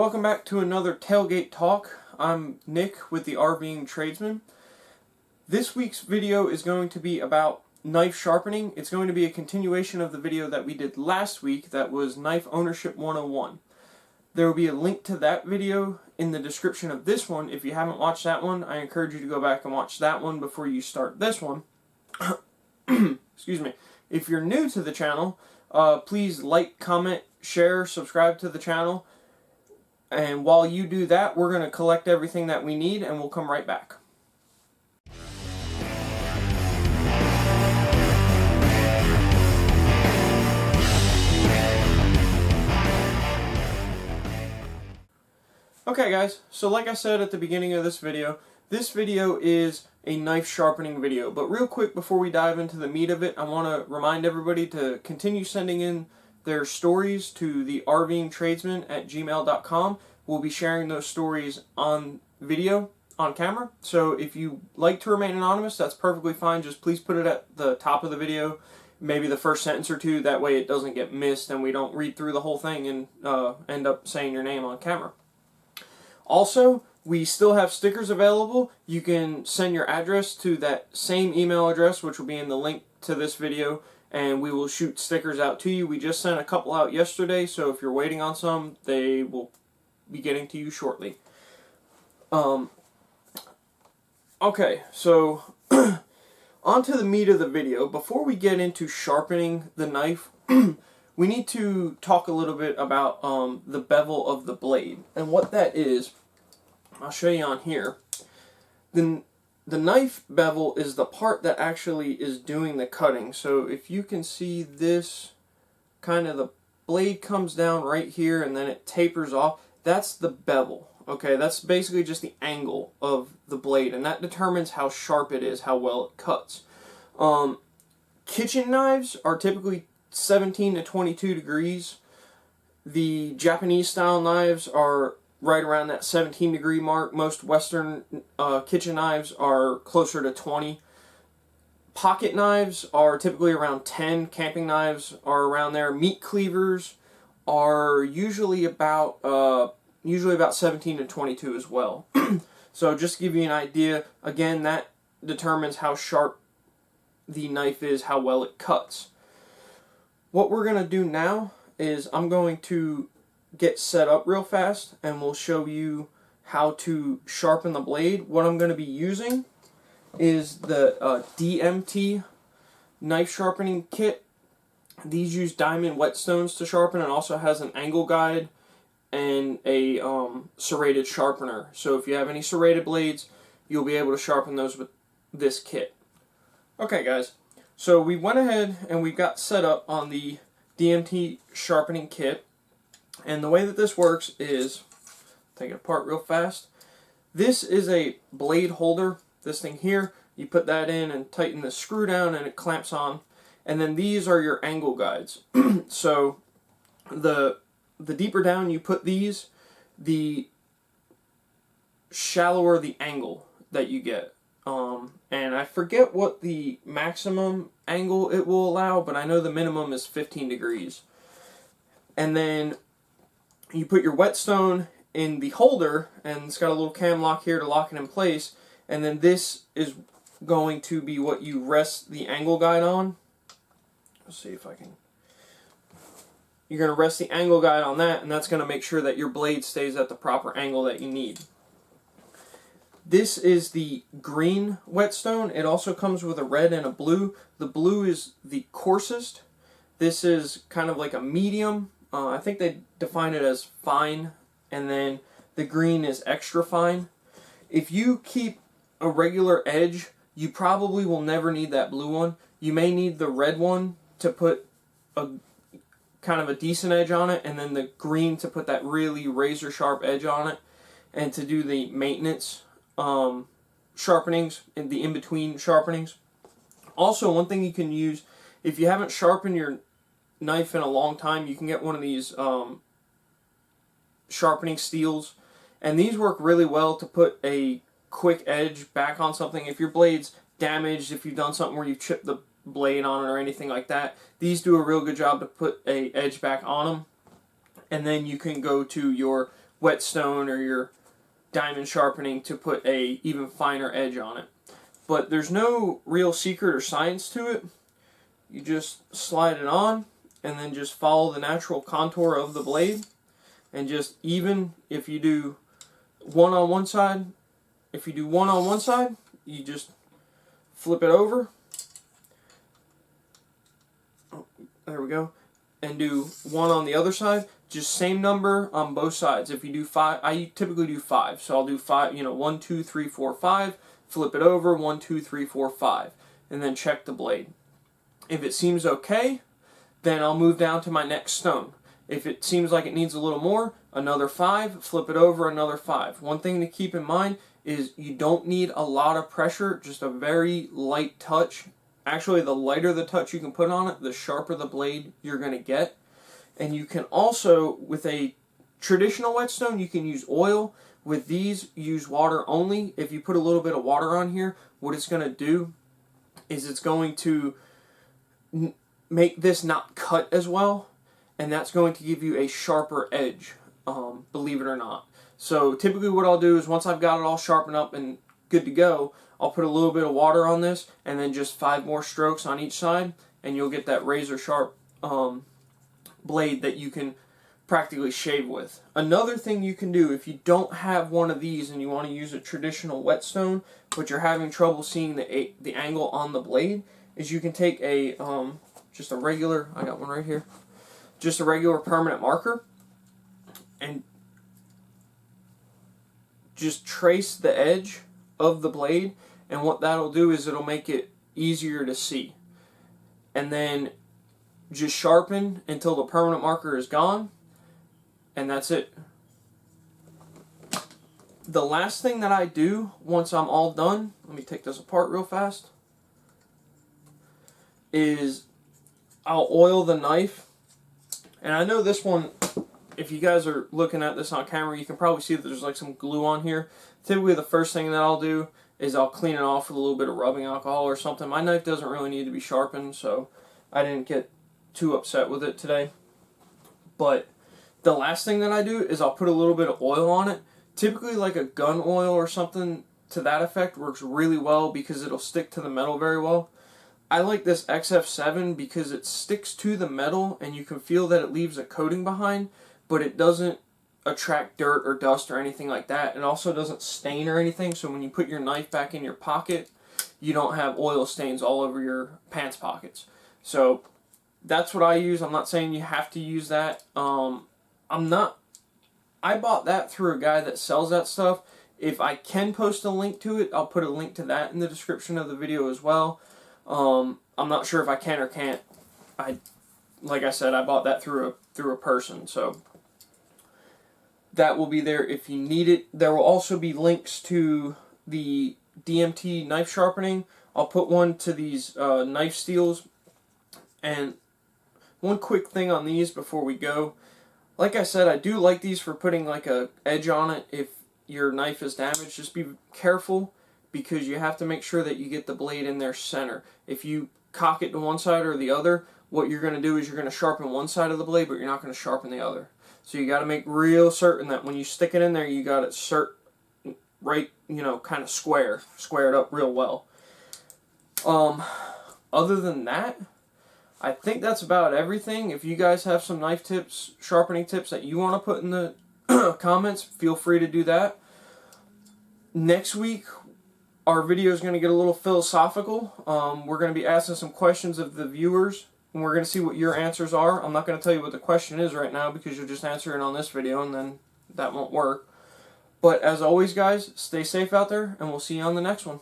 welcome back to another Tailgate Talk. I'm Nick with the RVing Tradesman. This week's video is going to be about knife sharpening. It's going to be a continuation of the video that we did last week that was Knife Ownership 101. There will be a link to that video in the description of this one. If you haven't watched that one, I encourage you to go back and watch that one before you start this one. Excuse me. If you're new to the channel, please like, comment, share, subscribe to the channel. And while you do that, we're going to collect everything that we need and we'll come right back. Okay guys, so like I said at the beginning of this video is a knife sharpening video. But real quick before we dive into the meat of it, I want to remind everybody to continue sending in their stories to the rvingtradesman@gmail.com. We'll be sharing those stories on video, on camera. So if you like to remain anonymous, that's perfectly fine. Just please put it at the top of the video, maybe the first sentence or two. That way it doesn't get missed and we don't read through the whole thing and end up saying your name on camera. Also, we still have stickers available. You can send your address to that same email address, which will be in the link to this video, and we will shoot stickers out to you. We just sent a couple out yesterday, so if you're waiting on some, they will be getting to you shortly. Okay, so on to the meat of the video. Before we get into sharpening the knife, we need to talk a little bit about the bevel of the blade. And what that is, I'll show you on here. The knife bevel is the part that actually is doing the cutting. So if you can see this, kind of the blade comes down right here and then it tapers off. That's the bevel. Okay, that's basically just the angle of the blade, and that determines how sharp it is, how well it cuts. Kitchen knives are typically 17 to 22 degrees. The Japanese style knives are right around that 17 degree mark. Most Western kitchen knives are closer to 20. Pocket knives are typically around 10. Camping knives are around there. Meat cleavers are usually about 17 to 22 as well. So just to give you an idea, again, that determines how sharp the knife is, how well it cuts. What we're going to do now is I'm going to get set up real fast and we'll show you how to sharpen the blade. What I'm going to be using is the DMT Knife Sharpening Kit. These use diamond whetstones to sharpen and also has an angle guide and a serrated sharpener. So if you have any serrated blades, you'll be able to sharpen those with this kit. Okay guys, so we went ahead and we got set up on the DMT Sharpening Kit. And the way that this works is, take it apart real fast. This is a blade holder, this thing here. You put that in and tighten the screw down and it clamps on. And then these are your angle guides. So the deeper down you put these, the shallower the angle that you get. And I forget what the maximum angle it will allow, but I know the minimum is 15 degrees. And then you put your whetstone in the holder, and it's got a little cam lock here to lock it in place. And then this is going to be what you rest the angle guide on. Let's see if I can. You're going to rest the angle guide on that, and that's going to make sure that your blade stays at the proper angle that you need. This is the green whetstone. It also comes with a red and a blue. The blue is the coarsest. This is kind of like a medium. I think they define it as fine, and then the green is extra fine. If you keep a regular edge, you probably will never need that blue one. You may need the red one to put a kind of a decent edge on it, and then the green to put that really razor sharp edge on it, and to do the maintenance sharpenings and the in-between sharpenings. Also, one thing you can use, if you haven't sharpened your knife in a long time, you can get one of these Sharpening Steels, and these work really well to put a quick edge back on something. If your blade's damaged, if you've done something where you've chipped the blade on it or anything like that, these do a real good job to put a edge back on them. And then you can go to your whetstone or your diamond sharpening to put a even finer edge on it. But there's no real secret or science to it. You just slide it on and then just follow the natural contour of the blade, and just even if you do one on one side, you just flip it over. Oh, there we go. And do one on the other side. Just same number on both sides. If you do 5, I typically do 5. So I'll do 5, 1, 2, 3, 4, 5. Flip it over, 1, 2, 3, 4, 5. And then check the blade. If it seems okay, then I'll move down to my next stone. If it seems like it needs a little more, another 5, flip it over, another 5. One thing to keep in mind is you don't need a lot of pressure, just a very light touch. Actually, the lighter the touch you can put on it, the sharper the blade you're going to get. And you can also, with a traditional whetstone, you can use oil. With these, use water only. If you put a little bit of water on here, what it's going to do is it's going to make this not cut as well, and that's going to give you a sharper edge, believe it or not. So typically what I'll do is once I've got it all sharpened up and good to go, I'll put a little bit of water on this and then just 5 more strokes on each side, and you'll get that razor sharp blade that you can practically shave with. Another thing you can do if you don't have one of these and you want to use a traditional whetstone but you're having trouble seeing the angle on the blade, is you can take a just a regular, I got one right here, just a regular permanent marker, and just trace the edge of the blade, and what that'll do is it'll make it easier to see. And then just sharpen until the permanent marker is gone, and that's it. The last thing that I do once I'm all done, let me take this apart real fast, is I'll oil the knife. And I know this one, if you guys are looking at this on camera, you can probably see that there's like some glue on here. Typically the first thing that I'll do is I'll clean it off with a little bit of rubbing alcohol or something. My knife doesn't really need to be sharpened, so I didn't get too upset with it today. But the last thing that I do is I'll put a little bit of oil on it. Typically like a gun oil or something to that effect works really well because it'll stick to the metal very well. I like this XF7 because it sticks to the metal and you can feel that it leaves a coating behind, but it doesn't attract dirt or dust or anything like that. It also doesn't stain or anything, so when you put your knife back in your pocket, you don't have oil stains all over your pants pockets. So that's what I use. I'm not saying you have to use that. I bought that through a guy that sells that stuff. If I can post a link to it, I'll put a link to that in the description of the video as well. I'm not sure if I can or can't. Like I said, I bought that through a person, so that will be there if you need it. There will also be links to the DMT knife sharpening. I'll put one to these knife steels. And one quick thing on these before we go. Like I said, I do like these for putting like a edge on it if your knife is damaged. Just be careful because you have to make sure that you get the blade in their center. If you cock it to one side or the other, what you're going to do is you're going to sharpen one side of the blade, but you're not going to sharpen the other. So you got to make real certain that when you stick it in there, you got it right, kind of squared up real well. Other than that, I think that's about everything. If you guys have some knife tips, sharpening tips that you want to put in the comments, feel free to do that. Next week, our video is going to get a little philosophical. We're going to be asking some questions of the viewers, and we're going to see what your answers are. I'm not going to tell you what the question is right now because you'll just answer it on this video, and then that won't work. But as always, guys, stay safe out there, and we'll see you on the next one.